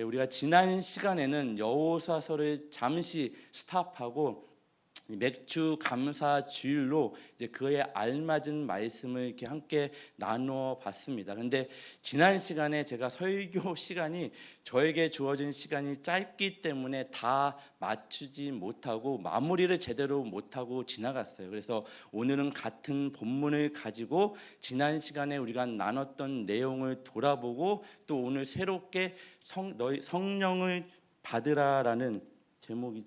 우리가 지난 시간에는 여호수아서를 잠시 스탑하고 맥주 감사 주일로 이제 그에 알맞은 말씀을 이렇게 함께 나누어 봤습니다. 그런데 지난 시간에 제가 설교 시간이 저에게 주어진 시간이 짧기 때문에 다 맞추지 못하고 마무리를 제대로 못하고 지나갔어요. 그래서 오늘은 같은 본문을 가지고 지난 시간에 우리가 나눴던 내용을 돌아보고 또 오늘 새롭게 성령을 받으라라는 제목이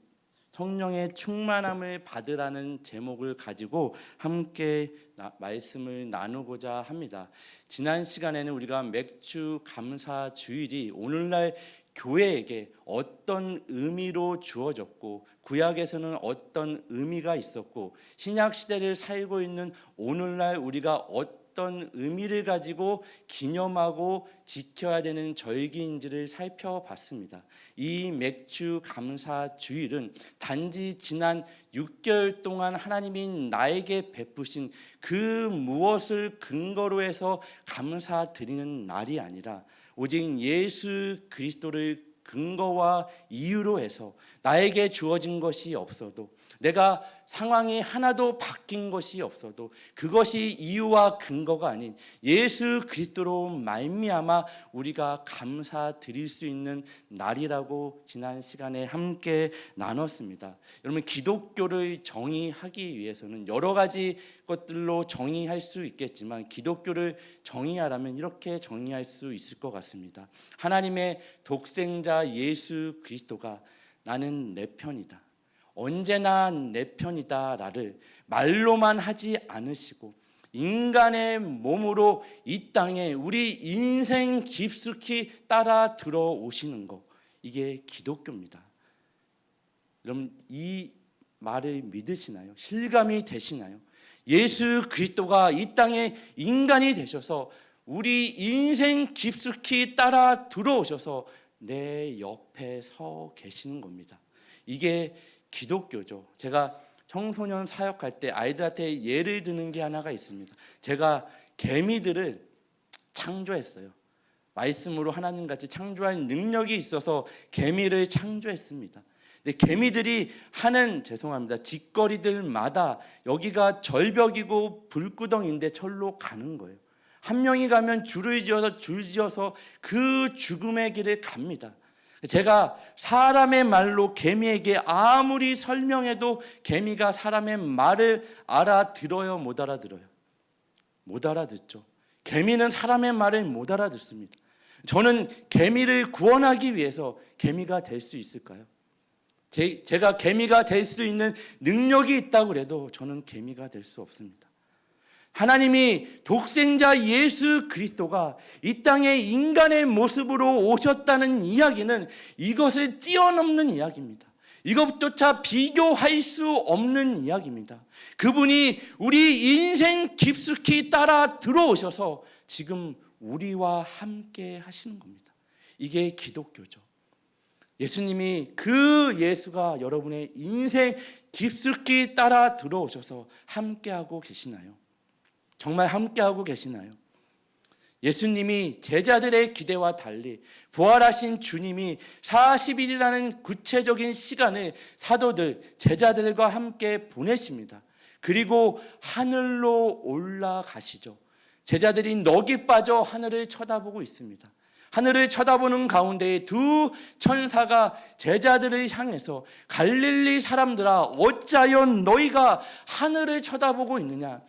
성령의 충만함을 받으라는 제목을 가지고 함께 말씀을 나누고자 합니다. 지난 시간에는 우리가 맥주 감사 주일이 오늘날 교회에게 어떤 의미로 주어졌고 구약에서는 어떤 의미가 있었고 신약 시대를 살고 있는 오늘날 우리가 어떤 의미를 가지고 기념하고 지켜야 되는 절기인지를 살펴봤습니다. 이 맥주 감사 주일은 단지 지난 6개월 동안 하나님이 나에게 베푸신 그 무엇을 근거로 해서 감사드리는 날이 아니라 오직 예수 그리스도를 근거와 이유로 해서 나에게 주어진 것이 없어도 내가 상황이 하나도 바뀐 것이 없어도 그것이 이유와 근거가 아닌 예수 그리스도로 말미암아 우리가 감사드릴 수 있는 날이라고 지난 시간에 함께 나눴습니다. 여러분, 기독교를 정의하기 위해서는 여러 가지 것들로 정의할 수 있겠지만 기독교를 정의하라면 이렇게 정의할 수 있을 것 같습니다. 하나님의 독생자 예수 그리스도가 나는 내 편이다, 언제나 내 편이다라를 말로만 하지 않으시고 인간의 몸으로 이 땅에 우리 인생 깊숙이 따라 들어오시는 것, 이게 기독교입니다. 여러분, 이 말을 믿으시나요? 실감이 되시나요? 예수 그리스도가 이 땅에 인간이 되셔서 우리 인생 깊숙이 따라 들어오셔서 내 옆에 서 계시는 겁니다. 이게 기독교죠. 제가 청소년 사역할 때 아이들한테 예를 드는 게 하나가 있습니다. 제가 개미들을 창조했어요. 말씀으로 하나님같이 창조할 능력이 있어서 개미를 창조했습니다. 근데 개미들이 하는 짓거리들마다 여기가 절벽이고 불구덩인데 절로 가는 거예요. 한 명이 가면 줄을 지어서 그 죽음의 길을 갑니다. 제가 사람의 말로 개미에게 아무리 설명해도 개미가 사람의 말을 알아들어요, 못 알아들어요? 못 알아듣죠. 개미는 사람의 말을 못 알아듣습니다. 저는 개미를 구원하기 위해서 개미가 될 수 있을까요? 제가 개미가 될 수 있는 능력이 있다고 해도 저는 개미가 될 수 없습니다. 하나님이 독생자 예수 그리스도가 이 땅에 인간의 모습으로 오셨다는 이야기는 이것을 뛰어넘는 이야기입니다. 이것조차 비교할 수 없는 이야기입니다. 그분이 우리 인생 깊숙이 따라 들어오셔서 지금 우리와 함께 하시는 겁니다. 이게 기독교죠. 예수님이 그 예수가 여러분의 인생 깊숙이 따라 들어오셔서 함께하고 계시나요? 정말 함께하고 계시나요? 예수님이 제자들의 기대와 달리 부활하신 주님이 40일이라는 구체적인 시간을 사도들, 제자들과 함께 보내십니다. 그리고 하늘로 올라가시죠. 제자들이 넋이 빠져 하늘을 쳐다보고 있습니다. 하늘을 쳐다보는 가운데 두 천사가 제자들을 향해서 갈릴리 사람들아, 어찌하여 너희가 하늘을 쳐다보고 있느냐?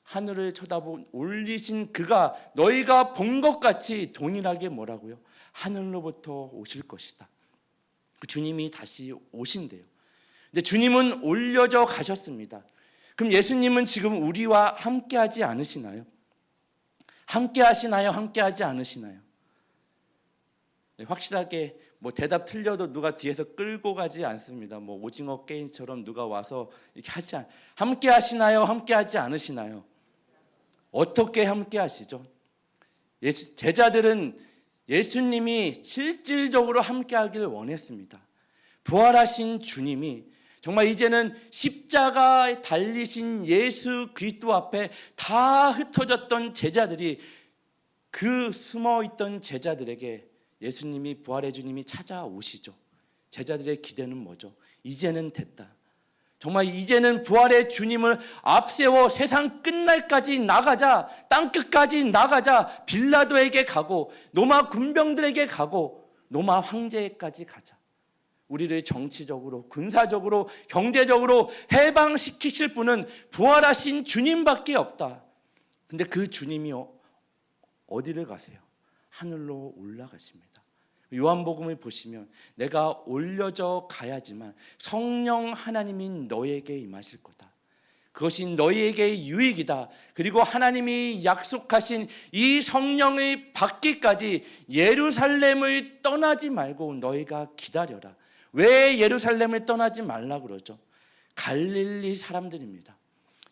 하늘을 쳐다보 올리신 그가 너희가 본 것 같이 동일하게 뭐라고요? 하늘로부터 오실 것이다. 그 주님이 다시 오신대요. 근데 주님은 올려져 가셨습니다. 그럼 예수님은 지금 우리와 함께하지 않으시나요? 함께하시나요? 함께하지 않으시나요? 네, 확실하게 대답 틀려도 누가 뒤에서 끌고 가지 않습니다. 오징어 게임처럼 누가 와서 이렇게 하지 않. 함께하시나요? 함께하지 않으시나요? 어떻게 함께 하시죠? 제자들은 예수님이 실질적으로 함께 하기를 원했습니다. 부활하신 주님이 정말 이제는 십자가에 달리신 예수 그리스도 앞에 다 흩어졌던 제자들이 그 숨어있던 제자들에게 예수님이 부활의 주님이 찾아오시죠. 제자들의 기대는 뭐죠? 이제는 됐다. 정말 이제는 부활의 주님을 앞세워 세상 끝날까지 나가자, 땅끝까지 나가자, 빌라도에게 가고 로마 군병들에게 가고 로마 황제까지 가자. 우리를 정치적으로, 군사적으로, 경제적으로 해방시키실 분은 부활하신 주님밖에 없다. 근데 그 주님이 어디를 가세요? 하늘로 올라가십니다. 요한복음을 보시면 내가 올려져 가야지만 성령 하나님이 너에게 임하실 거다. 그것이 너희에게 유익이다. 그리고 하나님이 약속하신 이 성령을 받기까지 예루살렘을 떠나지 말고 너희가 기다려라. 왜 예루살렘을 떠나지 말라 그러죠? 갈릴리 사람들입니다.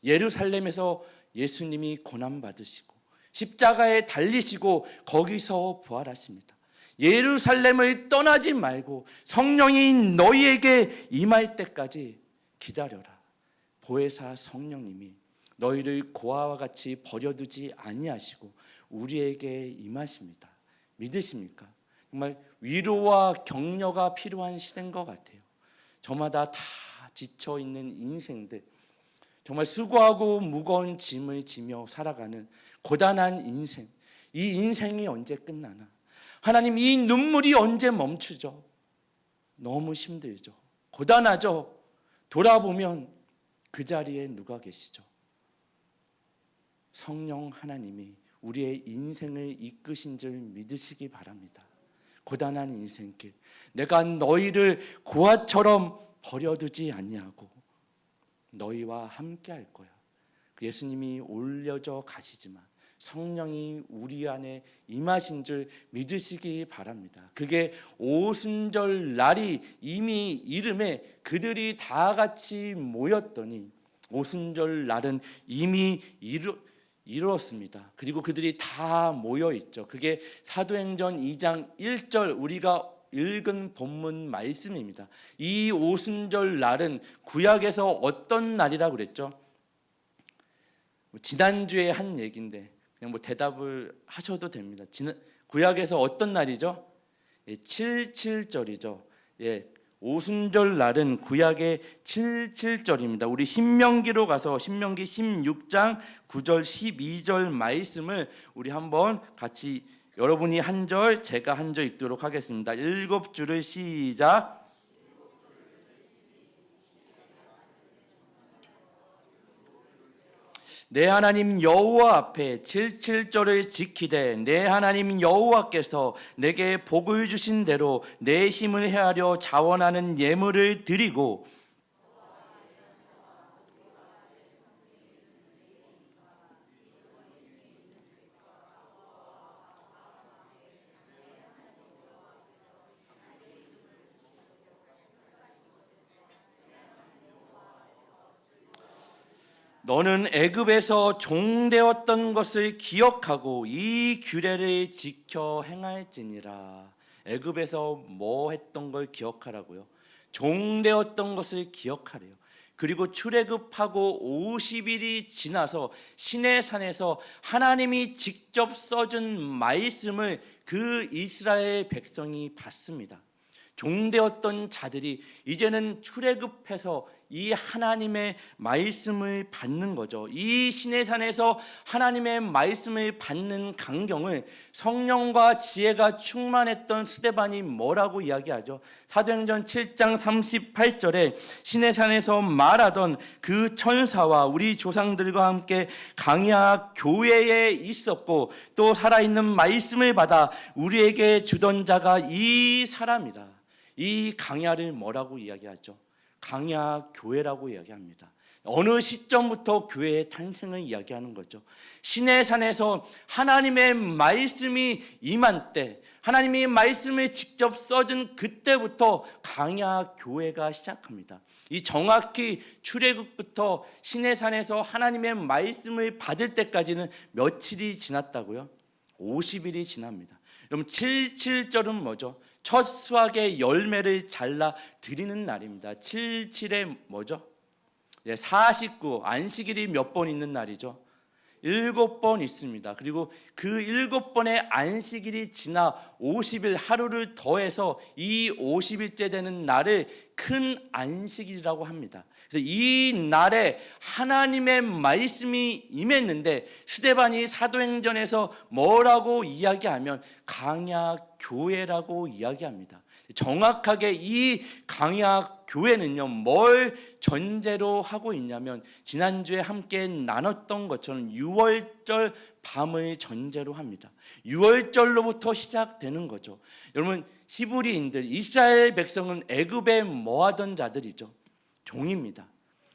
예루살렘에서 예수님이 고난받으시고 십자가에 달리시고 거기서 부활하십니다. 예루살렘을 떠나지 말고 성령이 너희에게 임할 때까지 기다려라. 보혜사 성령님이 너희를 고아와 같이 버려두지 아니하시고 우리에게 임하십니다. 믿으십니까? 정말 위로와 격려가 필요한 시대인 것 같아요. 저마다 다 지쳐있는 인생들, 정말 수고하고 무거운 짐을 지며 살아가는 고단한 인생, 이 인생이 언제 끝나나? 하나님, 이 눈물이 언제 멈추죠? 너무 힘들죠. 고단하죠. 돌아보면 그 자리에 누가 계시죠? 성령 하나님이 우리의 인생을 이끄신 줄 믿으시기 바랍니다. 고단한 인생길, 내가 너희를 고아처럼 버려두지 아니하고 너희와 함께 할 거야. 예수님이 올려져 가시지만 성령이 우리 안에 임하신 줄 믿으시기 바랍니다. 그게 오순절 날이 이미 이름에 그들이 다 같이 모였더니 오순절 날은 이미 이루었습니다. 그리고 그들이 다 모여 있죠. 그게 사도행전 2장 1절 우리가 읽은 본문 말씀입니다. 이 오순절 날은 구약에서 어떤 날이라고 그랬죠? 지난주에 한 얘기인데 그냥 대답을 하셔도 됩니다. 구약에서 어떤 날이죠? 77절이죠. 오순절 날은 구약의 77절입니다. 우리 신명기로 가서 신명기 16장 9절 12절 말씀을 우리 한번 같이 여러분이 한 절, 제가 한 절 읽도록 하겠습니다. 7줄을 시작. 내 하나님 여호와 앞에 77절을 지키되 내 하나님 여호와께서 내게 복을 주신 대로 내 힘을 헤아려 자원하는 예물을 드리고 너는 애굽에서 종되었던 것을 기억하고 이 규례를 지켜 행할지니라. 애굽에서 뭐 했던 걸 기억하라고요? 종되었던 것을 기억하래요. 그리고 출애굽하고 50일이 지나서 시내산에서 하나님이 직접 써준 말씀을 그 이스라엘 백성이 받습니다. 종되었던 자들이 이제는 출애굽해서 이 하나님의 말씀을 받는 거죠. 이 시내산에서 하나님의 말씀을 받는 광경을 성령과 지혜가 충만했던 스데반이 뭐라고 이야기하죠? 사도행전 7장 38절에 시내산에서 말하던 그 천사와 우리 조상들과 함께 강야 교회에 있었고 또 살아있는 말씀을 받아 우리에게 주던 자가 이 사람이다. 이 강야를 뭐라고 이야기하죠? 강야 교회라고 이야기합니다. 어느 시점부터 교회의 탄생을 이야기하는 거죠. 시내산에서 하나님의 말씀이 임한 때, 하나님이 말씀을 직접 써준 그때부터 강야 교회가 시작합니다. 이 정확히 출애굽부터 시내산에서 하나님의 말씀을 받을 때까지는 며칠이 지났다고요? 50일이 지납니다. 여러분 77절은 뭐죠? 첫 수확의 열매를 잘라 드리는 날입니다. 77에 뭐죠? 49 안식일이 몇 번 있는 날이죠? 7번 있습니다. 그리고 그 7번의 안식일이 지나 50일 하루를 더해서 이 50일째 되는 날을 큰 안식일이라고 합니다. 그래서 이 날에 하나님의 말씀이 임했는데 스데반이 사도행전에서 뭐라고 이야기하면 강야 교회라고 이야기합니다. 정확하게 이 강야 교회는요, 뭘 전제로 하고 있냐면 지난주에 함께 나눴던 것처럼 6월절 밤을 전제로 합니다. 6월절로부터 시작되는 거죠. 여러분, 히브리인들, 이스라엘 백성은 애굽에 뭐하던 자들이죠? 종입니다.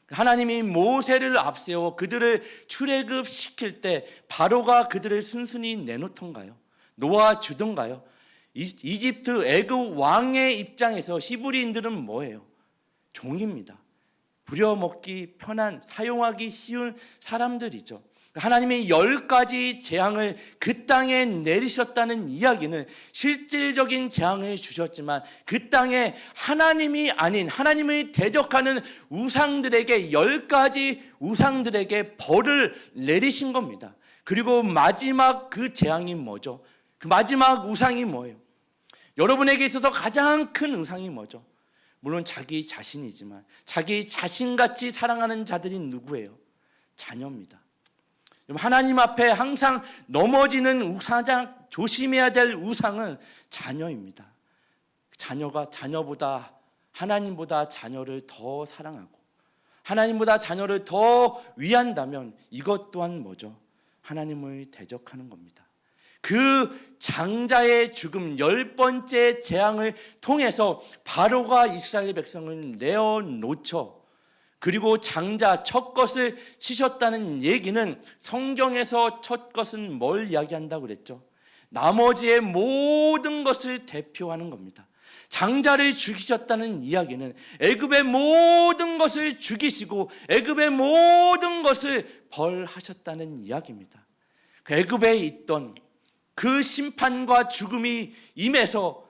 하나님이 모세를 앞세워 그들을 출애굽시킬 때 바로가 그들을 순순히 내놓던가요? 놓아주던가요? 이집트 애굽 왕의 입장에서 히브리인들은 뭐예요? 종입니다. 부려먹기 편한, 사용하기 쉬운 사람들이죠. 하나님이 10가지 재앙을 그 땅에 내리셨다는 이야기는 실질적인 재앙을 주셨지만 그 땅에 하나님이 아닌 하나님을 대적하는 우상들에게 10가지 우상들에게 벌을 내리신 겁니다. 그리고 마지막 그 재앙이 뭐죠? 그 마지막 우상이 뭐예요? 여러분에게 있어서 가장 큰 우상이 뭐죠? 물론 자기 자신이지만 자기 자신같이 사랑하는 자들이 누구예요? 자녀입니다. 하나님 앞에 항상 넘어지는 우상, 조심해야 될 우상은 자녀입니다. 자녀가 자녀보다, 하나님보다 자녀를 더 사랑하고 하나님보다 자녀를 더 위한다면 이것 또한 뭐죠? 하나님을 대적하는 겁니다. 그 장자의 죽음 10번째 재앙을 통해서 바로가 이스라엘 백성을 내어놓죠. 그리고 장자 첫 것을 치셨다는 얘기는 성경에서 첫 것은 뭘 이야기한다고 그랬죠? 나머지의 모든 것을 대표하는 겁니다. 장자를 죽이셨다는 이야기는 애굽의 모든 것을 죽이시고 애굽의 모든 것을 벌하셨다는 이야기입니다. 애굽에 있던 그 심판과 죽음이 임해서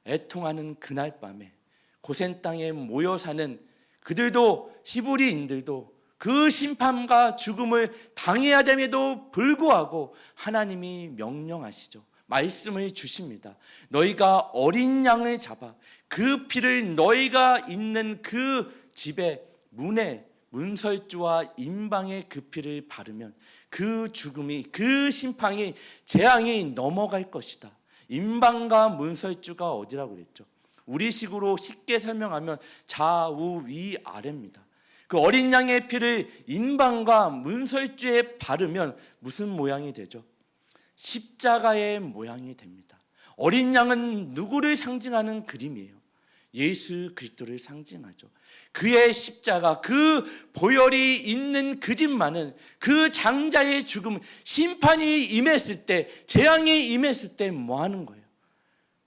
애통하는 그날 밤에 고센 땅에 모여 사는 그들도, 히브리인들도 그 심판과 죽음을 당해야 됨에도 불구하고 하나님이 명령하시죠. 말씀을 주십니다. 너희가 어린 양을 잡아 그 피를 너희가 있는 그 집에 문에 문설주와 임방에 그 피를 바르면 그 죽음이, 그 심판이, 재앙이 넘어갈 것이다. 임방과 문설주가 어디라고 그랬죠? 우리식으로 쉽게 설명하면 좌우 위 아래입니다. 그 어린 양의 피를 임방과 문설주에 바르면 무슨 모양이 되죠? 십자가의 모양이 됩니다. 어린 양은 누구를 상징하는 그림이에요? 예수 그리스도를 상징하죠. 그의 십자가, 그 보혈이 있는 그 집만은 그 장자의 죽음, 심판이 임했을 때, 재앙이 임했을 때 뭐 하는 거예요?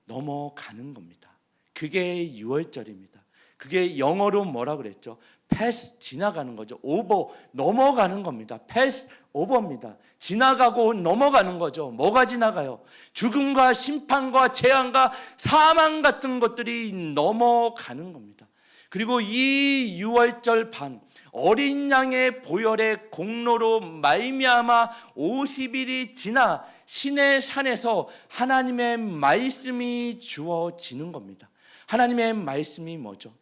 넘어가는 겁니다. 그게 6월절입니다. 그게 영어로 뭐라 그랬죠? 패스, 지나가는 거죠. 오버, 넘어가는 겁니다. 패스 오버입니다. 지나가고 넘어가는 거죠. 뭐가 지나가요? 죽음과 심판과 재앙과 사망 같은 것들이 넘어가는 겁니다. 그리고 이 6월절 밤 어린 양의 보혈의 공로로 말미암아 50일이 지나 시내 산에서 하나님의 말씀이 주어지는 겁니다. 하나님의 말씀이 뭐죠?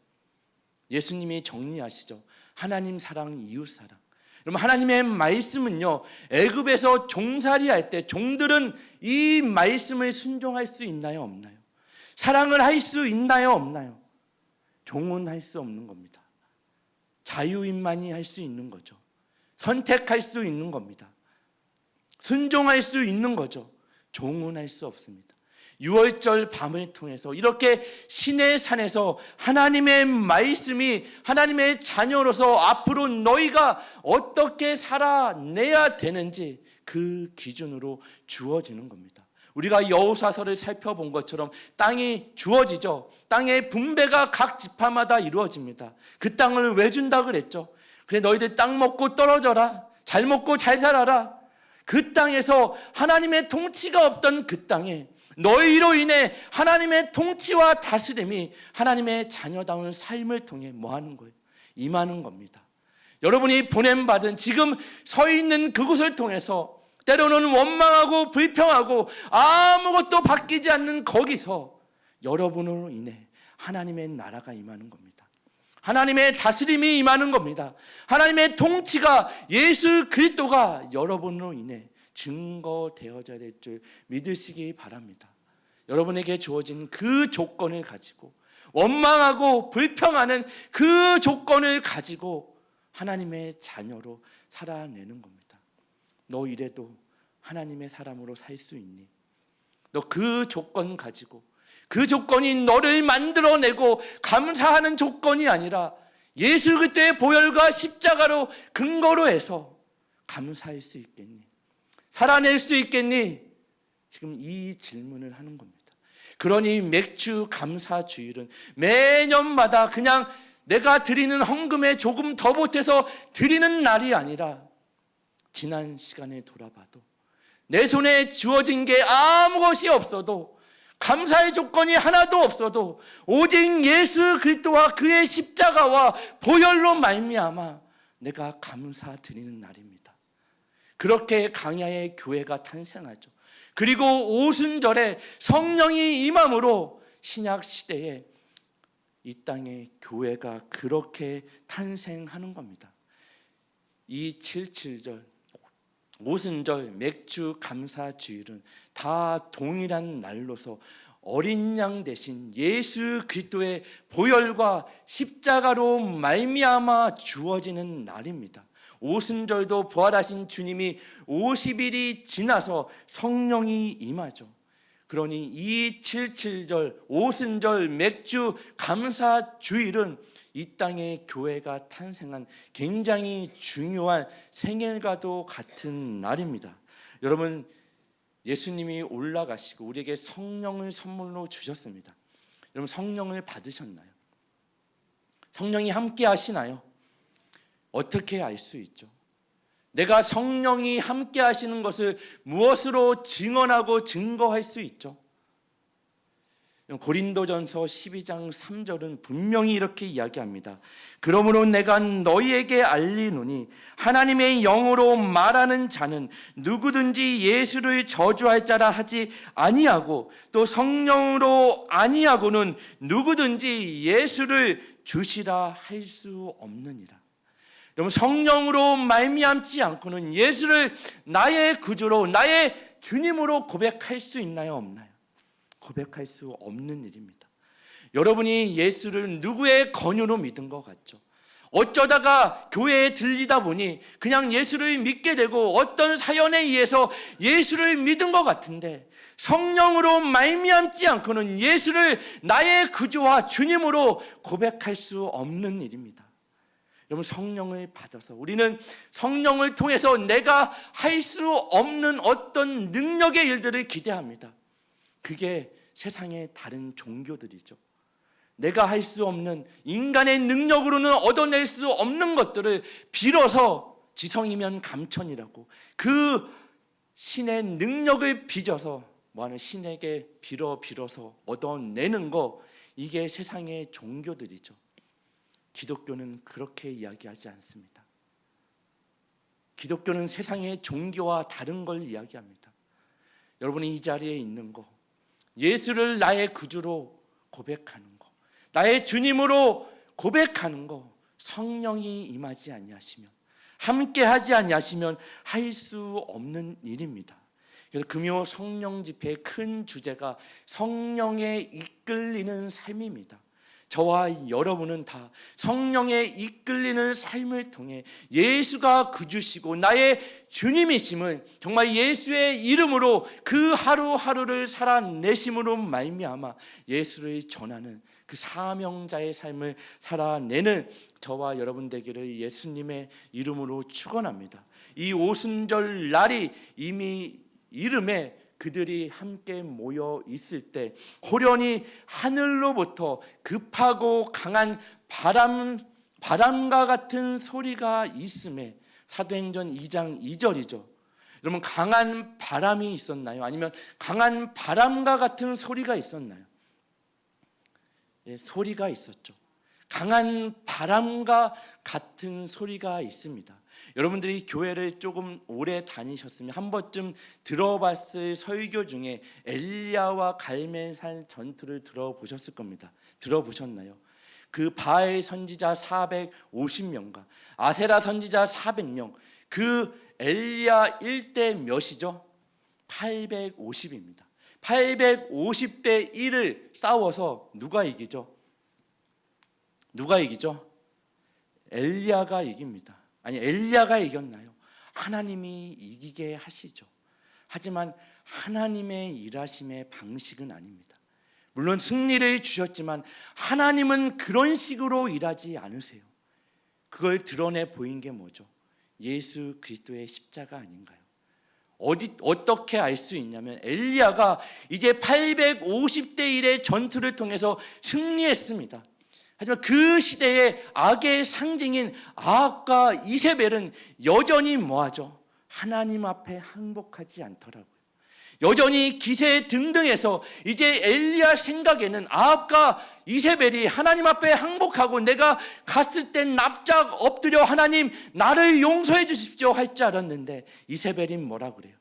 예수님이 정리하시죠. 하나님 사랑, 이웃 사랑. 여러분, 하나님의 말씀은요, 애굽에서 종살이할 때 종들은 이 말씀을 순종할 수 있나요, 없나요? 사랑을 할 수 있나요, 없나요? 종은 할 수 없는 겁니다. 자유인만이 할 수 있는 거죠. 선택할 수 있는 겁니다. 순종할 수 있는 거죠. 종은 할 수 없습니다. 6월절 밤을 통해서 이렇게 시내 산에서 하나님의 말씀이 하나님의 자녀로서 앞으로 너희가 어떻게 살아내야 되는지 그 기준으로 주어지는 겁니다. 우리가 여호수아서를 살펴본 것처럼 땅이 주어지죠. 땅의 분배가 각 지파마다 이루어집니다. 그 땅을 왜 준다 그랬죠? 그래, 너희들 땅 먹고 떨어져라. 잘 먹고 잘 살아라. 그 땅에서 하나님의 통치가 없던 그 땅에 너희로 인해 하나님의 통치와 다스림이 하나님의 자녀다운 삶을 통해 뭐 하는 거예요? 임하는 겁니다. 여러분이 보냄받은 지금 서 있는 그곳을 통해서 때로는 원망하고 불평하고 아무것도 바뀌지 않는 거기서 여러분으로 인해 하나님의 나라가 임하는 겁니다. 하나님의 다스림이 임하는 겁니다. 하나님의 통치가, 예수 그리스도가 여러분으로 인해 증거되어져야 될 줄 믿으시기 바랍니다. 여러분에게 주어진 그 조건을 가지고, 원망하고 불평하는 그 조건을 가지고 하나님의 자녀로 살아내는 겁니다. 너 이래도 하나님의 사람으로 살 수 있니? 너 그 조건 가지고, 그 조건이 너를 만들어내고 감사하는 조건이 아니라 예수 그리스도의 보혈과 십자가로 근거로 해서 감사할 수 있겠니? 살아낼 수 있겠니? 지금 이 질문을 하는 겁니다. 그러니 맥주 감사 주일은 매년마다 그냥 내가 드리는 헌금에 조금 더 보태서 드리는 날이 아니라, 지난 시간에 돌아봐도 내 손에 주어진 게 아무것이 없어도, 감사의 조건이 하나도 없어도 오직 예수 그리스도와 그의 십자가와 보혈로 말미암아 내가 감사드리는 날입니다. 그렇게 강야의 교회가 탄생하죠. 그리고 오순절에 성령이 임함으로 신약 시대에 이 땅의 교회가 그렇게 탄생하는 겁니다. 이 77절, 오순절, 맥주 감사 주일은 다 동일한 날로서 어린 양 대신 예수 그리스도의 보혈과 십자가로 말미암아 주어지는 날입니다. 오순절도 부활하신 주님이 50일이 지나서 성령이 임하죠. 그러니 이 77절, 오순절, 맥주 감사 주일은 이 땅의 교회가 탄생한 굉장히 중요한 생일과도 같은 날입니다. 여러분, 예수님이 올라가시고 우리에게 성령을 선물로 주셨습니다. 여러분, 성령을 받으셨나요? 성령이 함께 하시나요? 어떻게 알 수 있죠? 내가 성령이 함께 하시는 것을 무엇으로 증언하고 증거할 수 있죠? 고린도전서 12장 3절은 분명히 이렇게 이야기합니다. 그러므로 내가 너희에게 알리노니 하나님의 영으로 말하는 자는 누구든지 예수를 저주할 자라 하지 아니하고, 또 성령으로 아니하고는 누구든지 예수를 주시라 할 수 없느니라. 여러분, 성령으로 말미암지 않고는 예수를 나의 구주로, 나의 주님으로 고백할 수 있나요, 없나요? 고백할 수 없는 일입니다. 여러분이 예수를 누구의 권유로 믿은 것 같죠? 어쩌다가 교회에 들리다 보니 그냥 예수를 믿게 되고 어떤 사연에 의해서 예수를 믿은 것 같은데, 성령으로 말미암지 않고는 예수를 나의 구주와 주님으로 고백할 수 없는 일입니다. 여러분, 성령을 받아서 우리는 성령을 통해서 내가 할 수 없는 어떤 능력의 일들을 기대합니다. 그게 세상의 다른 종교들이죠. 내가 할 수 없는, 인간의 능력으로는 얻어낼 수 없는 것들을 빌어서, 지성이면 감천이라고 그 신의 능력을 빚어서 뭐하는, 신에게 빌어서 얻어내는 거, 이게 세상의 종교들이죠. 기독교는 그렇게 이야기하지 않습니다. 기독교는 세상의 종교와 다른 걸 이야기합니다. 여러분이 이 자리에 있는 거, 예수를 나의 구주로 고백하는 거, 나의 주님으로 고백하는 거, 성령이 임하지 아니하시면, 함께 하지 아니하시면 할 수 없는 일입니다. 그래서 금요 성령 집회의 큰 주제가 성령에 이끌리는 삶입니다. 저와 여러분은 다 성령에 이끌리는 삶을 통해 예수가 구주시고 나의 주님이심을 정말 예수의 이름으로 그 하루하루를 살아내심으로 말미암아 예수를 전하는 그 사명자의 삶을 살아내는 저와 여러분 되기를 예수님의 이름으로 축원합니다. 이 오순절 날이 이미 이름에 그들이 함께 모여 있을 때 호련히 하늘로부터 급하고 강한 바람과 같은 소리가 있음에, 사도행전 2장 2절이죠. 여러분, 강한 바람이 있었나요? 아니면 강한 바람과 같은 소리가 있었나요? 예, 소리가 있었죠. 강한 바람과 같은 소리가 있습니다. 여러분들이 교회를 조금 오래 다니셨으면 한 번쯤 들어봤을 설교 중에 엘리야와 갈멜산 전투를 들어보셨을 겁니다. 들어보셨나요? 그 바알 선지자 450명과 아세라 선지자 400명, 그 엘리야 1대 몇이죠? 850입니다. 850대 1을 싸워서 누가 이기죠? 누가 이기죠? 엘리야가 이깁니다. 아니, 엘리야가 이겼나요? 하나님이 이기게 하시죠. 하지만 하나님의 일하심의 방식은 아닙니다. 물론 승리를 주셨지만 하나님은 그런 식으로 일하지 않으세요. 그걸 드러내 보인 게 뭐죠? 예수 그리스도의 십자가 아닌가요? 어떻게 알 수 있냐면 엘리야가 이제 850대 1의 전투를 통해서 승리했습니다. 하지만 그 시대의 악의 상징인 아합과 이세벨은 여전히 뭐하죠? 하나님 앞에 항복하지 않더라고요. 여전히 기세등등해서 이제 엘리야 생각에는 아합과 이세벨이 하나님 앞에 항복하고 내가 갔을 땐 납작 엎드려 하나님 나를 용서해 주십시오 할 줄 알았는데 이세벨이 뭐라 그래요?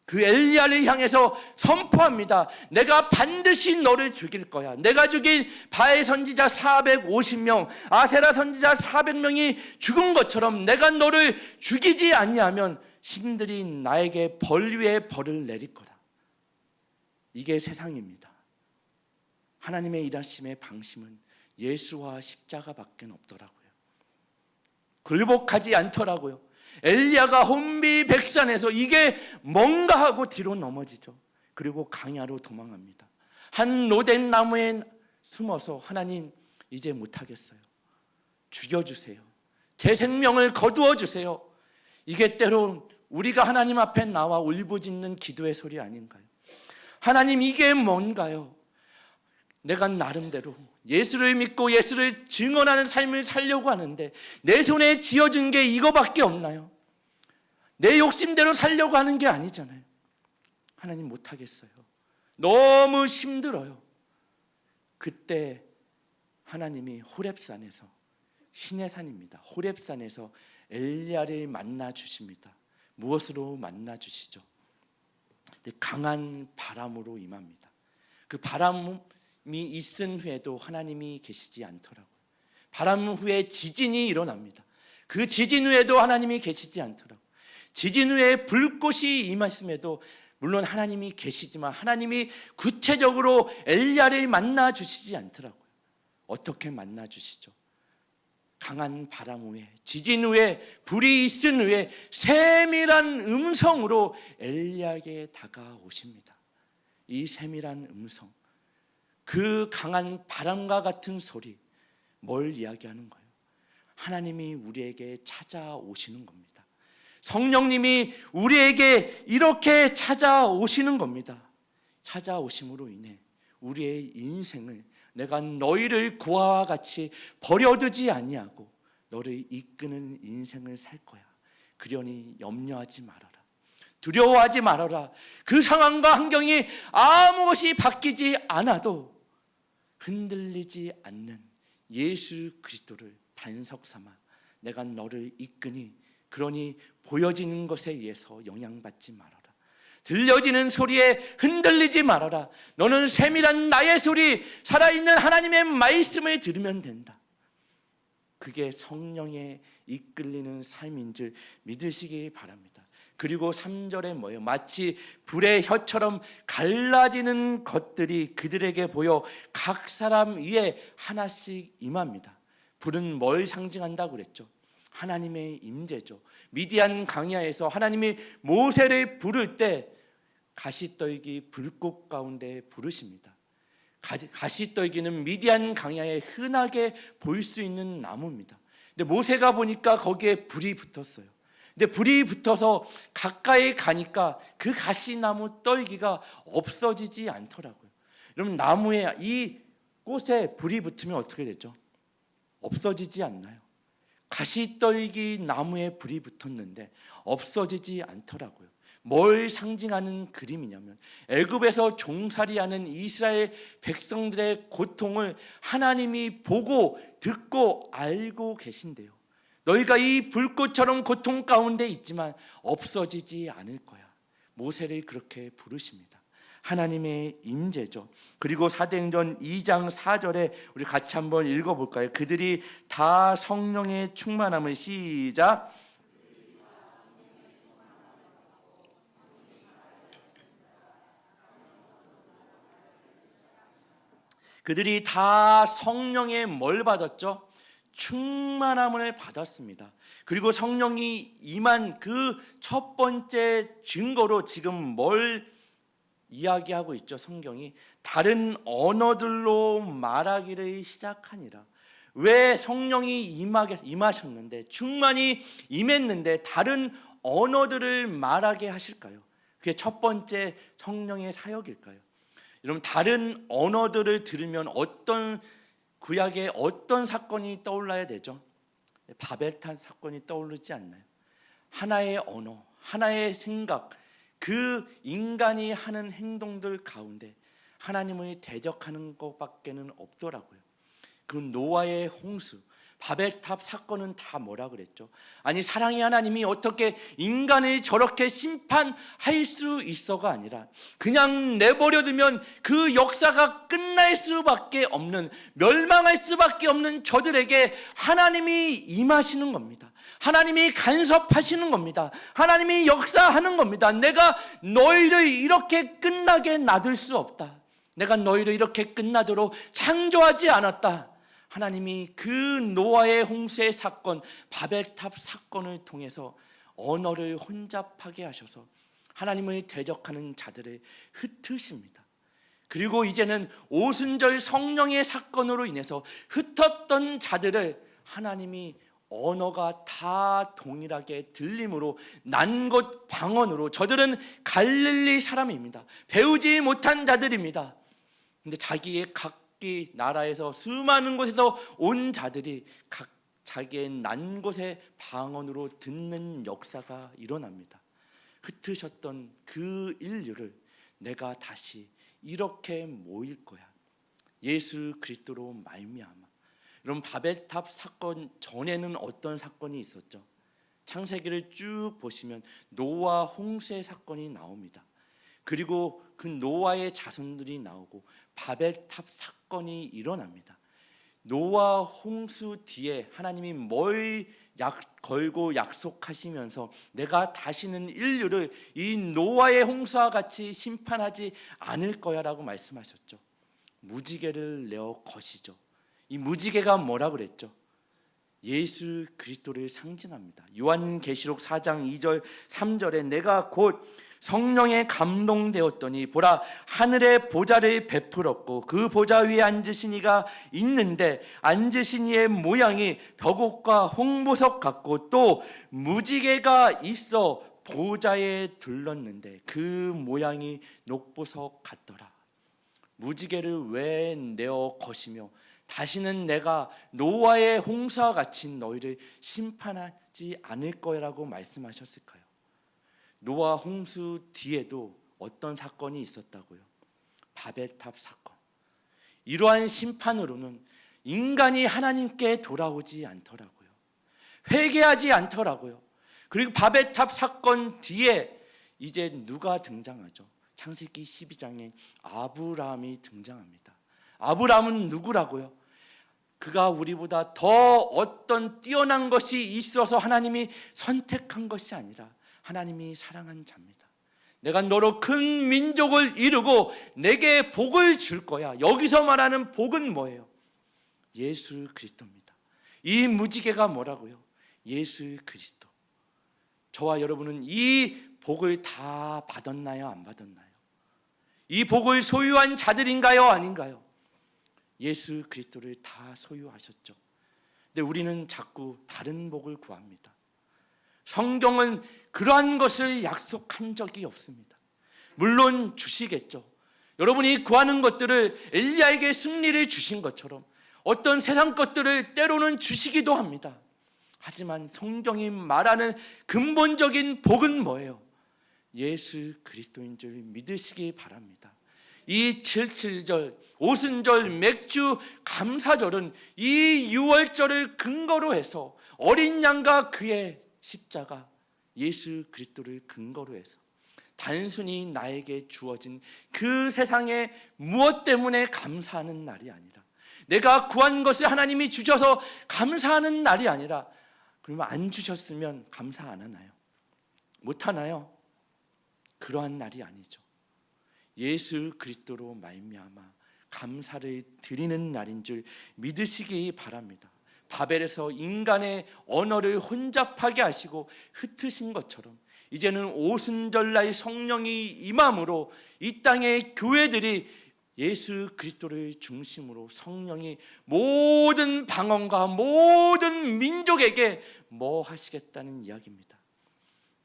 그 엘리야를 향해서 선포합니다. 내가 반드시 너를 죽일 거야. 내가 죽인 바알 선지자 450명, 아세라 선지자 400명이 죽은 것처럼 내가 너를 죽이지 아니하면 신들이 나에게 벌 위에 벌을 내릴 거다. 이게 세상입니다. 하나님의 일하심의 방식은 예수와 십자가밖에 없더라고요. 굴복하지 않더라고요. 엘리야가 혼비백산에서 이게 뭔가 하고 뒤로 넘어지죠. 그리고 강야로 도망합니다. 한 로뎀 나무에 숨어서 하나님 이제 못하겠어요. 죽여주세요. 제 생명을 거두어 주세요. 이게 때론 우리가 하나님 앞에 나와 울부짖는 기도의 소리 아닌가요? 하나님 이게 뭔가요? 내가 나름대로 예수를 믿고 예수를 증언하는 삶을 살려고 하는데 내 손에 쥐어준 게 이거밖에 없나요? 내 욕심대로 살려고 하는 게 아니잖아요. 하나님 못하겠어요. 너무 힘들어요. 그때 하나님이 호렙산에서, 신의 산입니다. 호렙산에서 엘리야를 만나 주십니다. 무엇으로 만나 주시죠? 강한 바람으로 임합니다. 그 바람이 있은 후에도 하나님이 계시지 않더라고요. 바람 후에 지진이 일어납니다. 그 지진 후에도 하나님이 계시지 않더라고요. 지진 후에 불꽃이 임했음에도 물론 하나님이 계시지만 하나님이 구체적으로 엘리야를 만나 주시지 않더라고요. 어떻게 만나 주시죠? 강한 바람 후에, 지진 후에, 불이 있은 후에 세밀한 음성으로 엘리야에게 다가오십니다. 이 세밀한 음성, 그 강한 바람과 같은 소리, 뭘 이야기하는 거예요? 하나님이 우리에게 찾아오시는 겁니다. 성령님이 우리에게 이렇게 찾아오시는 겁니다. 찾아오심으로 인해 우리의 인생을 내가 너희를 고아와 같이 버려두지 아니하고 너를 이끄는 인생을 살 거야. 그러니 염려하지 말아라. 두려워하지 말아라. 그 상황과 환경이 아무것이 바뀌지 않아도 흔들리지 않는 예수 그리스도를 반석 삼아 내가 너를 이끄니 그러니 보여지는 것에 의해서 영향받지 말아라. 들려지는 소리에 흔들리지 말아라. 너는 세밀한 나의 소리, 살아있는 하나님의 말씀을 들으면 된다. 그게 성령에 이끌리는 삶인 줄 믿으시기 바랍니다. 그리고 3절에 뭐예요? 마치 불의 혀처럼 갈라지는 것들이 그들에게 보여 각 사람 위에 하나씩 임합니다. 불은 뭘 상징한다고 그랬죠? 하나님의 임재죠. 미디안 광야에서 하나님이 모세를 부를 때 가시떨기 불꽃 가운데 부르십니다. 가시떨기는 미디안 광야에 흔하게 보일 수 있는 나무입니다. 근데 모세가 보니까 거기에 불이 붙었어요. 근데 불이 붙어서 가까이 가니까 그 가시나무 떨기가 없어지지 않더라고요. 여러분, 나무에 이 꽃에 불이 붙으면 어떻게 되죠? 없어지지 않나요? 가시떨기 나무에 불이 붙었는데 없어지지 않더라고요. 뭘 상징하는 그림이냐면 애굽에서 종살이하는 이스라엘 백성들의 고통을 하나님이 보고 듣고 알고 계신대요. 너희가 이 불꽃처럼 고통 가운데 있지만 없어지지 않을 거야. 모세를 그렇게 부르십니다. 하나님의 임재죠. 그리고 사도행전 2장 4절에 우리 같이 한번 읽어볼까요? 그들이 다 성령의 충만함을 시작. 그들이 다 성령의 뭘 받았죠? 충만함을 받았습니다. 그리고 성령이 임한 그 첫 번째 증거로 지금 뭘 이야기하고 있죠? 성경이 다른 언어들로 말하기를 시작하니라. 왜 성령이 임하셨는데, 충만히 임했는데 다른 언어들을 말하게 하실까요? 그게 첫 번째 성령의 사역일까요? 여러분, 다른 언어들을 들으면 어떤 구약에 어떤 사건이 떠올라야 되죠? 바벨탑 사건이 떠오르지 않나요? 하나의 언어, 하나의 생각, 그 인간이 하는 행동들 가운데 하나님을 대적하는 것밖에는 없더라고요. 그 노아의 홍수, 바벨탑 사건은 다 뭐라 그랬죠? 아니, 사랑의 하나님이 어떻게 인간을 저렇게 심판할 수 있어가 아니라 그냥 내버려두면 그 역사가 끝날 수밖에 없는, 멸망할 수밖에 없는 저들에게 하나님이 임하시는 겁니다. 하나님이 간섭하시는 겁니다. 하나님이 역사하는 겁니다. 내가 너희를 이렇게 끝나게 놔둘 수 없다. 내가 너희를 이렇게 끝나도록 창조하지 않았다. 하나님이 그 노아의 홍수의 사건, 바벨탑 사건을 통해서 언어를 혼잡하게 하셔서 하나님을 대적하는 자들을 흩으십니다. 그리고 이제는 오순절 성령의 사건으로 인해서 흩었던 자들을 하나님이 언어가 다 동일하게 들림으로 난곳 방언으로, 저들은 갈릴리 사람입니다. 배우지 못한 자들입니다. 근데 자기의 각 나라에서 수많은 곳에서 온 자들이 각 자기의 난 곳의 방언으로 듣는 역사가 일어납니다. 흩으셨던 그 인류를 내가 다시 이렇게 모일 거야. 예수 그리스도로 말미암아. 여러분, 바벨탑 사건 전에는 어떤 사건이 있었죠? 창세기를 쭉 보시면 노아 홍수의 사건이 나옵니다. 그리고 그 노아의 자손들이 나오고 바벨탑 사건이 일어납니다. 노아 홍수 뒤에 하나님이 뭘 걸고 약속하시면서 내가 다시는 인류를 이 노아의 홍수와 같이 심판하지 않을 거야 라고 말씀하셨죠. 무지개를 내어 거시죠. 이 무지개가 뭐라 그랬죠? 예수 그리스도를 상징합니다. 요한계시록 4장 2절 3절에 내가 곧 성령에 감동되었더니 보라, 하늘의 보좌를 베풀었고 그 보좌 위에 앉으신 이가 있는데 앉으신 이의 모양이 벽옥과 홍보석 같고 또 무지개가 있어 보좌에 둘렀는데 그 모양이 녹보석 같더라. 무지개를 왜 내어 거시며 다시는 내가 노아의 홍수와 같이 너희를 심판하지 않을 거라고 말씀하셨을까요? 노아 홍수 뒤에도 어떤 사건이 있었다고요? 바벨탑 사건. 이러한 심판으로는 인간이 하나님께 돌아오지 않더라고요. 회개하지 않더라고요. 그리고 바벨탑 사건 뒤에 이제 누가 등장하죠? 창세기 12장에 아브라함이 등장합니다. 아브라함은 누구라고요? 그가 우리보다 더 어떤 뛰어난 것이 있어서 하나님이 선택한 것이 아니라 하나님이 사랑한 자입니다. 내가 너로 큰 민족을 이루고 내게 복을 줄 거야. 여기서 말하는 복은 뭐예요? 예수 그리스도입니다. 이 무지개가 뭐라고요? 예수 그리스도. 저와 여러분은 이 복을 다 받았나요? 안 받았나요? 이 복을 소유한 자들인가요? 아닌가요? 예수 그리스도를 다 소유하셨죠. 근데 우리는 자꾸 다른 복을 구합니다. 성경은 그러한 것을 약속한 적이 없습니다. 물론 주시겠죠. 여러분이 구하는 것들을 엘리야에게 승리를 주신 것처럼 어떤 세상 것들을 때로는 주시기도 합니다. 하지만 성경이 말하는 근본적인 복은 뭐예요? 예수 그리스도인 줄 믿으시기 바랍니다. 이 77절, 오순절, 맥주, 감사절은 이 6월절을 근거로 해서 어린 양과 그의 십자가, 예수 그리스도를 근거로 해서 단순히 나에게 주어진 그 세상에 무엇 때문에 감사하는 날이 아니라, 내가 구한 것을 하나님이 주셔서 감사하는 날이 아니라, 그러면 안 주셨으면 감사 안 하나요? 못 하나요? 그러한 날이 아니죠. 예수 그리스도로 말미암아 감사를 드리는 날인 줄 믿으시기 바랍니다. 바벨에서 인간의 언어를 혼잡하게 하시고 흩으신 것처럼 이제는 오순절날 성령이 임함으로 이 땅의 교회들이 예수 그리스도를 중심으로 성령이 모든 방언과 모든 민족에게 뭐 하시겠다는 이야기입니다.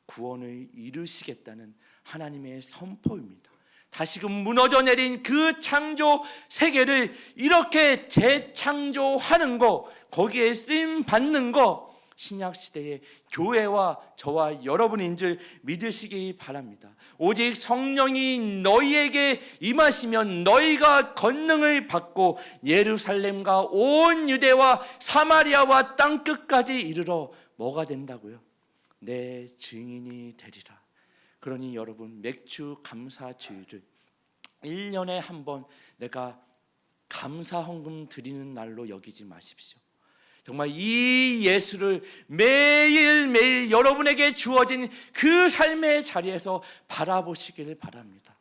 구원을 이루시겠다는 하나님의 선포입니다. 다시금 무너져 내린 그 창조 세계를 이렇게 재창조하는 거, 거기에 쓰임 받는 거, 신약시대의 교회와 저와 여러분인 줄 믿으시기 바랍니다. 오직 성령이 너희에게 임하시면 너희가 권능을 받고 예루살렘과 온 유대와 사마리아와 땅끝까지 이르러 뭐가 된다고요? 내 증인이 되리라. 그러니 여러분, 맥주 감사 주일을 1년에 한 번 내가 감사 헌금 드리는 날로 여기지 마십시오. 정말 이 예수를 매일매일 여러분에게 주어진 그 삶의 자리에서 바라보시길 바랍니다.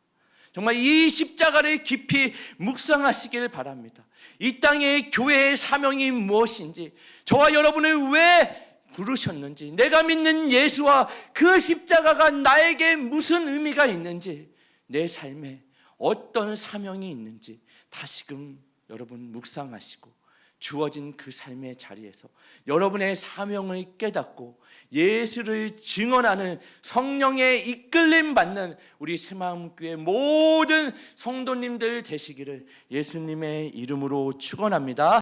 정말 이 십자가를 깊이 묵상하시길 바랍니다. 이 땅의 교회의 사명이 무엇인지, 저와 여러분을 왜 부르셨는지, 내가 믿는 예수와 그 십자가가 나에게 무슨 의미가 있는지, 내 삶에 어떤 사명이 있는지 다시금 여러분 묵상하시고 주어진 그 삶의 자리에서 여러분의 사명을 깨닫고 예수를 증언하는 성령의 이끌림 받는 우리 새마음교회 모든 성도님들 되시기를 예수님의 이름으로 축원합니다.